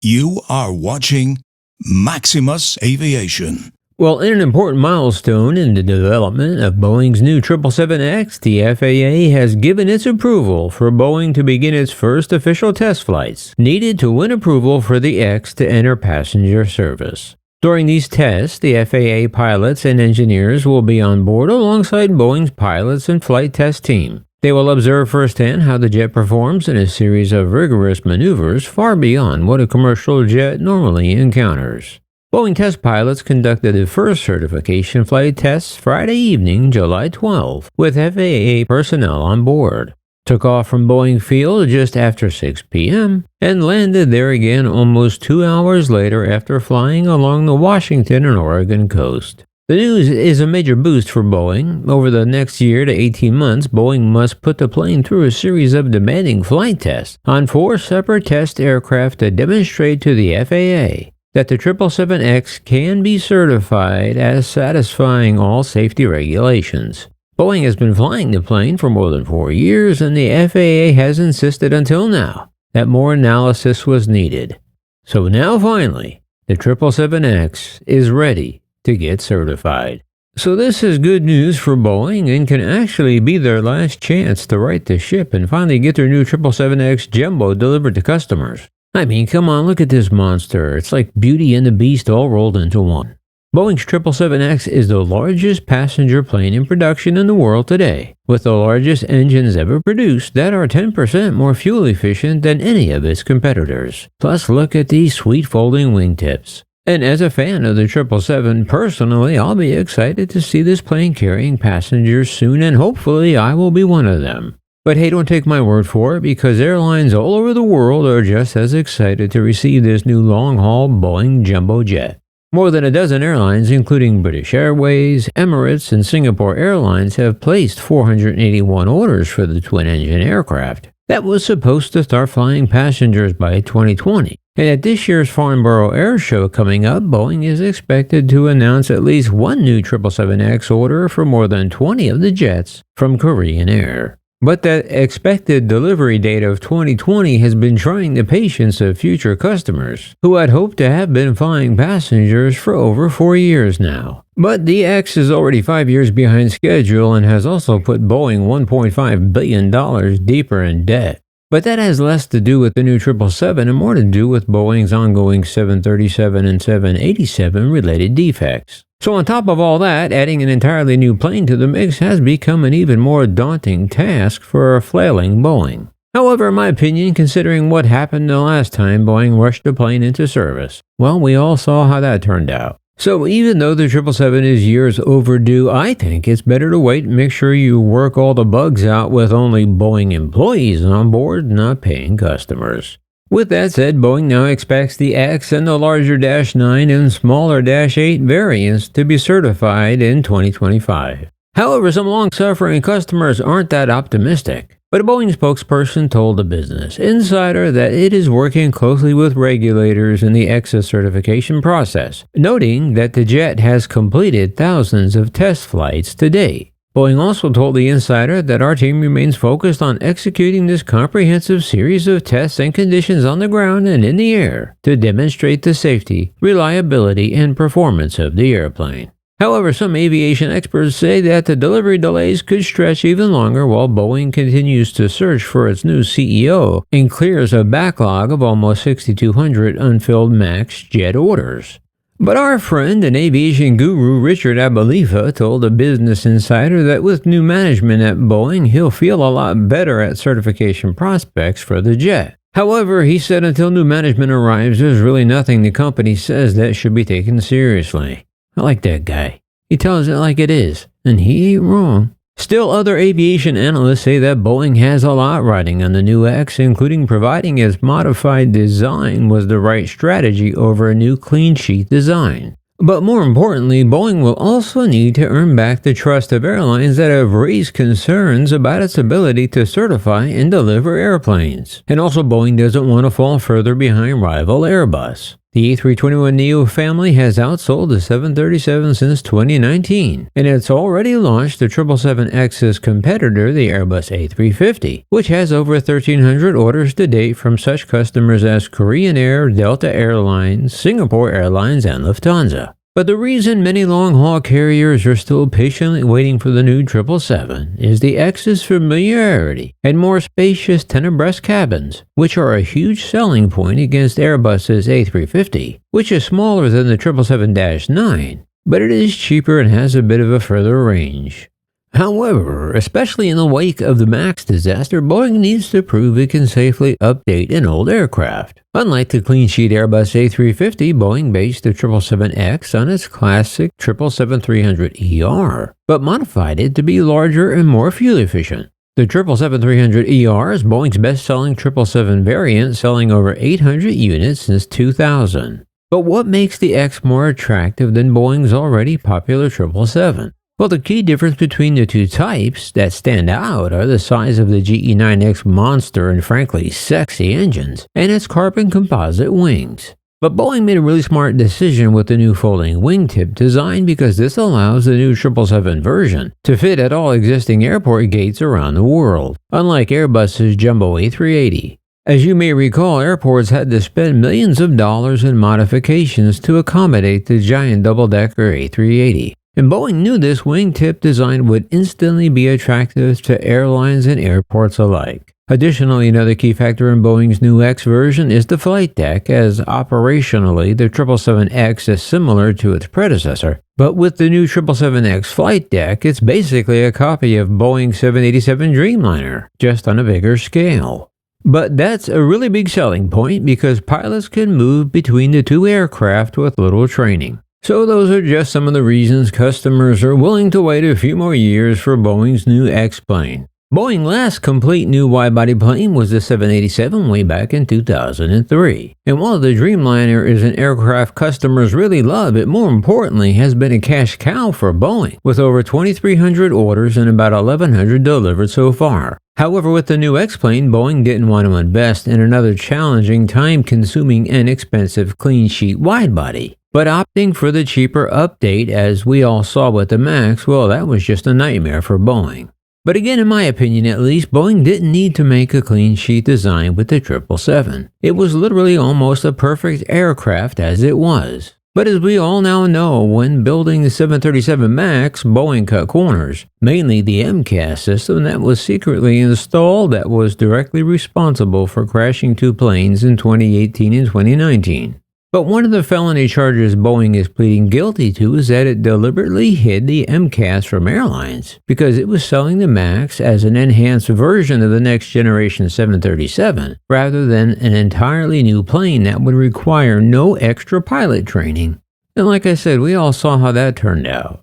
You are watching Maximus Aviation. Well, in an important milestone in the development of Boeing's new 777X, the FAA has given its approval for Boeing to begin its first official test flights, needed to win approval for the X to enter passenger service. During these tests, the FAA pilots and engineers will be on board alongside Boeing's pilots and flight test team. They will observe firsthand how the jet performs in a series of rigorous maneuvers far beyond what a commercial jet normally encounters. Boeing test pilots conducted the first certification flight tests Friday evening, July 12, with FAA personnel on board. Took off from Boeing Field just after 6 p.m. and landed there again almost 2 hours later after flying along the Washington and Oregon coast. The news is a major boost for Boeing. Over the next year to 18 months, Boeing must put the plane through a series of demanding flight tests on 4 separate test aircraft to demonstrate to the FAA that the 777X can be certified as satisfying all safety regulations. Boeing has been flying the plane for more than 4 years, and the FAA has insisted until now that more analysis was needed. So now finally, the 777X is ready to get certified. So this is good news for Boeing and can actually be their last chance to right the ship and finally get their new 777X Jumbo delivered to customers. I mean, come on, look at this monster. It's like Beauty and the Beast all rolled into one. Boeing's 777X is the largest passenger plane in production in the world today, with the largest engines ever produced that are 10% more fuel efficient than any of its competitors. Plus, look at these sweet folding wingtips. And as a fan of the 777, personally, I'll be excited to see this plane carrying passengers soon, and hopefully I will be one of them. But hey, don't take my word for it, because airlines all over the world are just as excited to receive this new long-haul Boeing jumbo jet. More than a dozen airlines, including British Airways, Emirates, and Singapore Airlines, have placed 481 orders for the twin-engine aircraft that was supposed to start flying passengers by 2020. And at this year's Farnborough Air Show coming up, Boeing is expected to announce at least one new 777X order for more than 20 of the jets from Korean Air. But that expected delivery date of 2020 has been trying the patience of future customers, who had hoped to have been flying passengers for over 4 years now. But the X is already 5 years behind schedule and has also put Boeing $1.5 billion deeper in debt. But that has less to do with the new 777 and more to do with Boeing's ongoing 737 and 787 related defects. So on top of all that, adding an entirely new plane to the mix has become an even more daunting task for a flailing Boeing. However, in my opinion, considering what happened the last time Boeing rushed the plane into service, well, we all saw how that turned out. So even though the 777 is years overdue, I think it's better to wait and make sure you work all the bugs out with only Boeing employees on board, not paying customers. With that said, Boeing now expects the X and the larger Dash 9 and smaller Dash 8 variants to be certified in 2025. However, some long-suffering customers aren't that optimistic. But a Boeing spokesperson told the Business Insider that it is working closely with regulators in the X's certification process, noting that the jet has completed thousands of test flights to date. Boeing also told the Insider that our team remains focused on executing this comprehensive series of tests and conditions on the ground and in the air to demonstrate the safety, reliability, and performance of the airplane. However, some aviation experts say that the delivery delays could stretch even longer while Boeing continues to search for its new CEO and clears a backlog of almost 6,200 unfilled MAX jet orders. But our friend and aviation guru Richard Abalifa told the Business Insider that with new management at Boeing, he'll feel a lot better at certification prospects for the jet. However, he said until new management arrives, there's really nothing the company says that should be taken seriously. I like that guy. He tells it like it is, and he ain't wrong. Still, other aviation analysts say that Boeing has a lot riding on the new X, including providing its modified design was the right strategy over a new clean sheet design. But more importantly, Boeing will also need to earn back the trust of airlines that have raised concerns about its ability to certify and deliver airplanes. And also, Boeing doesn't want to fall further behind rival Airbus. The A321neo family has outsold the 737 since 2019, and it's already launched the 777X's competitor, the Airbus A350, which has over 1,300 orders to date from such customers as Korean Air, Delta Airlines, Singapore Airlines, and Lufthansa. But the reason many long-haul carriers are still patiently waiting for the new 777 is the X's familiarity and more spacious tenant-breast cabins, which are a huge selling point against Airbus's A350, which is smaller than the 777-9, but it is cheaper and has a bit of a further range. However, especially in the wake of the MAX disaster, Boeing needs to prove it can safely update an old aircraft. Unlike the clean-sheet Airbus A350, Boeing based the 777X on its classic 777-300ER, but modified it to be larger and more fuel-efficient. The 777-300ER is Boeing's best-selling 777 variant, selling over 800 units since 2000. But what makes the X more attractive than Boeing's already popular 777? Well, the key difference between the two types that stand out are the size of the GE9X monster and frankly sexy engines, and its carbon composite wings. But Boeing made a really smart decision with the new folding wingtip design because this allows the new 777 version to fit at all existing airport gates around the world, unlike Airbus's jumbo A380. As you may recall, airports had to spend millions of dollars in modifications to accommodate the giant double-decker A380. And Boeing knew this wingtip design would instantly be attractive to airlines and airports alike. Additionally, another key factor in Boeing's new X version is the flight deck, as operationally the 777X is similar to its predecessor. But with the new 777X flight deck, it's basically a copy of Boeing 787 Dreamliner, just on a bigger scale. But that's a really big selling point because pilots can move between the two aircraft with little training. So those are just some of the reasons customers are willing to wait a few more years for Boeing's new X plane. Boeing's last complete new wide-body plane was the 787 way back in 2003. And while the Dreamliner is an aircraft customers really love, it more importantly has been a cash cow for Boeing, with over 2,300 orders and about 1,100 delivered so far. However, with the new X-plane, Boeing didn't want to invest in another challenging, time-consuming, and expensive clean-sheet wide-body. But opting for the cheaper update, as we all saw with the MAX, well, that was just a nightmare for Boeing. But again, in my opinion at least, Boeing didn't need to make a clean sheet design with the 777. It was literally almost a perfect aircraft as it was. But as we all now know, when building the 737 MAX, Boeing cut corners, mainly the MCAS system that was secretly installed that was directly responsible for crashing two planes in 2018 and 2019. But one of the felony charges Boeing is pleading guilty to is that it deliberately hid the MCAS from airlines because it was selling the MAX as an enhanced version of the next generation 737 rather than an entirely new plane that would require no extra pilot training. And like I said, we all saw how that turned out.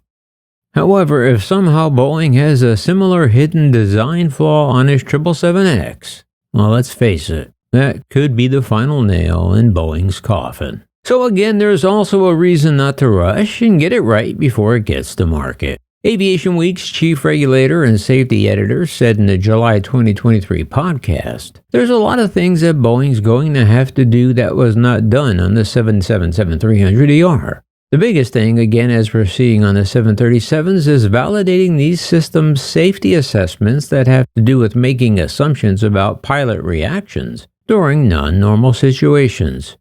However, if somehow Boeing has a similar hidden design flaw on its 777X, well, let's face it, that could be the final nail in Boeing's coffin. So again, there's also a reason not to rush and get it right before it gets to market. Aviation Week's chief regulator and safety editor said in the July 2023 podcast, "There's a lot of things that Boeing's going to have to do that was not done on the 777-300ER. The biggest thing, again, as we're seeing on the 737s, is validating these systems' safety assessments that have to do with making assumptions about pilot reactions during non-normal situations.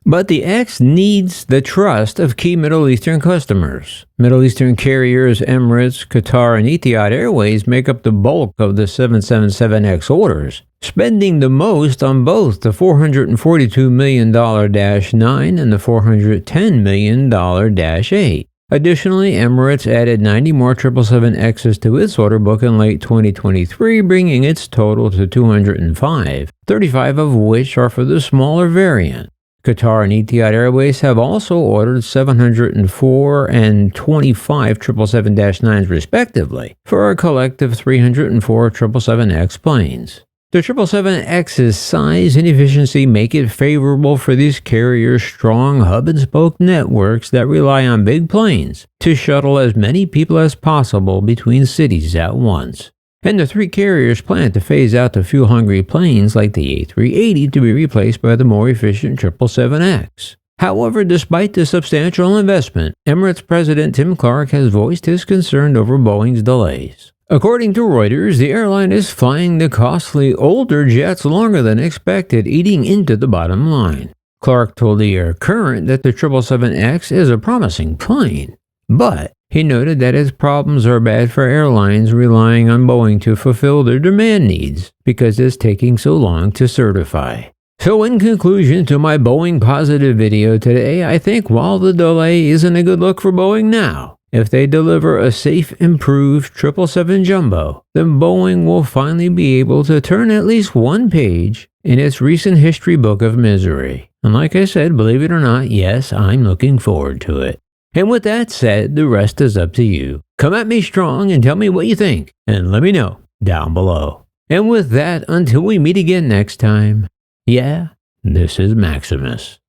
But the X needs the trust of key Middle Eastern customers. Middle Eastern carriers Emirates, Qatar, and Etihad Airways make up the bulk of the 777X orders, spending the most on both the $442 million -9 and the $410 million -8. Additionally, Emirates added 90 more 777Xs to its order book in late 2023, bringing its total to 205, 35 of which are for the smaller variant. Qatar and Etihad Airways have also ordered 704 and 25 777-9s respectively, for a collective 304 777X planes. The 777X's size and efficiency make it favorable for these carriers' strong hub-and-spoke networks that rely on big planes to shuttle as many people as possible between cities at once. And the three carriers plan to phase out the fuel-hungry planes like the A380 to be replaced by the more efficient 777X. However, despite the substantial investment, Emirates President Tim Clark has voiced his concern over Boeing's delays. According to Reuters, the airline is flying the costly older jets longer than expected, eating into the bottom line. Clark told the Air Current that the 777X is a promising plane, but he noted that its problems are bad for airlines relying on Boeing to fulfill their demand needs because it's taking so long to certify. So in conclusion to my Boeing positive video today, I think while the delay isn't a good look for Boeing now, if they deliver a safe, improved 777 Jumbo, then Boeing will finally be able to turn at least one page in its recent history book of misery. And like I said, believe it or not, yes, I'm looking forward to it. And with that said, the rest is up to you. Come at me strong and tell me what you think, and let me know down below. And with that, until we meet again next time, yeah, this is Maximus.